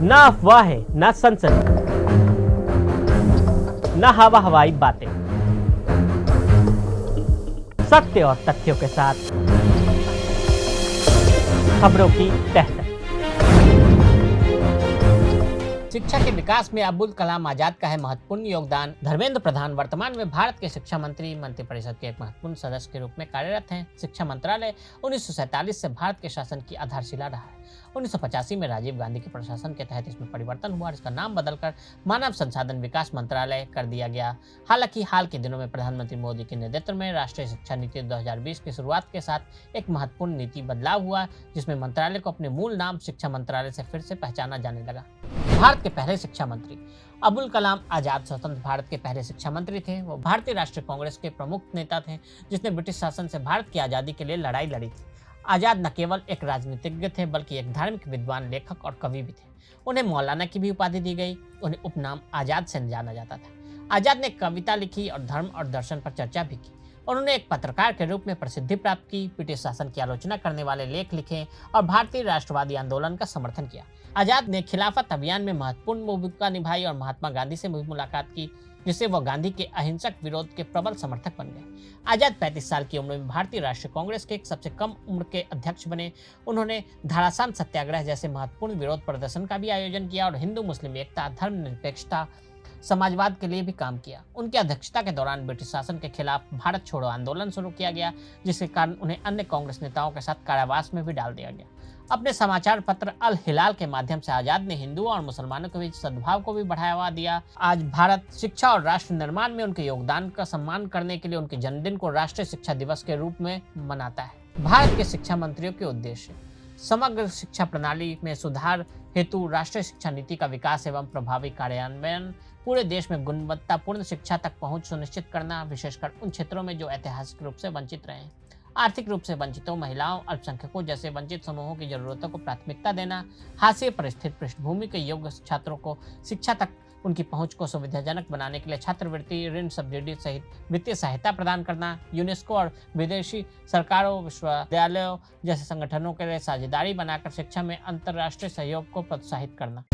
ना अफवाहें, ना सनसनी, ना हवा हवाई बातें, सत्य और तथ्यों के साथ खबरों की तह तक। शिक्षा के विकास में अब्दुल कलाम आजाद का है महत्वपूर्ण योगदान। धर्मेंद्र प्रधान वर्तमान में भारत के शिक्षा मंत्री मंत्रिपरिषद के एक महत्वपूर्ण सदस्य के रूप में कार्यरत हैं। शिक्षा मंत्रालय 1947 से भारत के शासन की आधारशिला रहा है। 1985 में राजीव गांधी के प्रशासन के तहत इसमें परिवर्तन हुआ और इसका नाम बदलकर मानव संसाधन विकास मंत्रालय कर दिया गया। हालांकि हाल के दिनों में प्रधानमंत्री मोदी के नेतृत्व में राष्ट्रीय शिक्षा नीति 2020 की शुरुआत के साथ एक महत्वपूर्ण नीति बदलाव हुआ, जिसमें मंत्रालय को अपने मूल नाम शिक्षा मंत्रालय से फिर से पहचाना जाने लगा। भारत के पहले शिक्षा मंत्री अब्दुल कलाम आजाद स्वतंत्र भारत के पहले शिक्षा मंत्री थे। वो भारतीय राष्ट्रीय कांग्रेस के प्रमुख नेता थे, जिसने ब्रिटिश शासन से भारत की आज़ादी के लिए लड़ाई लड़ी थी। आजाद न केवल एक राजनीतिज्ञ थे, बल्कि एक धार्मिक विद्वान, लेखक और कवि भी थे। उन्हें मौलाना की भी उपाधि दी गई। उन्हें उपनाम आजाद से जाना जाता था। आजाद ने कविता लिखी और धर्म और दर्शन पर चर्चा भी की। उन्होंने एक पत्रकार के रूप में प्रसिद्धि प्राप्त की, ब्रिटिश शासन की आलोचना करने वाले लेख लिखे और भारतीय राष्ट्रवादी आंदोलन का समर्थन किया। आजाद ने खिलाफत अभियान में महत्वपूर्ण भूमिका निभाई और महात्मा गांधी से भी मुलाकात की, जिससे वह गांधी के अहिंसक विरोध के प्रबल समर्थक बन गए। आजाद 35 साल की उम्र में भारतीय राष्ट्रीय कांग्रेस के एक सबसे कम उम्र के अध्यक्ष बने। उन्होंने धारासान सत्याग्रह जैसे महत्वपूर्ण विरोध प्रदर्शन का भी आयोजन किया और हिंदू मुस्लिम एकता, धर्मनिरपेक्षता, समाजवाद के लिए भी काम किया। उनकी अध्यक्षता के दौरान ब्रिटिश शासन के खिलाफ भारत छोड़ो आंदोलन शुरू किया गया, जिसके कारण उन्हें अन्य कांग्रेस नेताओं के साथ कारावास में भी डाल दिया गया। अपने समाचार पत्र अल हिलाल के माध्यम से आजाद ने हिंदुओं और मुसलमानों के बीच सद्भाव को भी बढ़ावा दिया। आज भारत शिक्षा और राष्ट्र निर्माण में उनके योगदान का सम्मान करने के लिए उनके जन्मदिन को राष्ट्रीय शिक्षा दिवस के रूप में मनाता है। भारत के शिक्षा मंत्रियों के उद्देश्य: समग्र शिक्षा प्रणाली में सुधार हेतु राष्ट्रीय शिक्षा नीति का विकास एवं प्रभावी कार्यान्वयन, पूरे देश में गुणवत्तापूर्ण शिक्षा तक पहुंच सुनिश्चित करना, विशेषकर उन क्षेत्रों में जो ऐतिहासिक रूप से वंचित रहे, आर्थिक रूप से वंचितों, महिलाओं, अल्पसंख्यकों जैसे वंचित समूहों की जरूरतों को प्राथमिकता देना, हाशिए पर स्थित पृष्ठभूमि के योग्य छात्रों को शिक्षा तक उनकी पहुंच को सुविधाजनक बनाने के लिए छात्रवृत्ति, ऋण सब्सिडी सहित वित्तीय सहायता प्रदान करना, यूनेस्को और विदेशी सरकारों, विश्वविद्यालयों जैसे संगठनों के लिए साझेदारी बनाकर शिक्षा में अंतर्राष्ट्रीय सहयोग को प्रोत्साहित करना।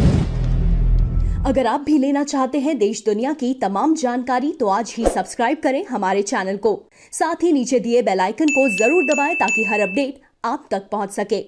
अगर आप भी लेना चाहते हैं देश दुनिया की तमाम जानकारी, तो आज ही सब्सक्राइब करें हमारे चैनल को। साथ ही नीचे दिए बेल आइकन को जरूर दबाएं ताकि हर अपडेट आप तक पहुंच सके।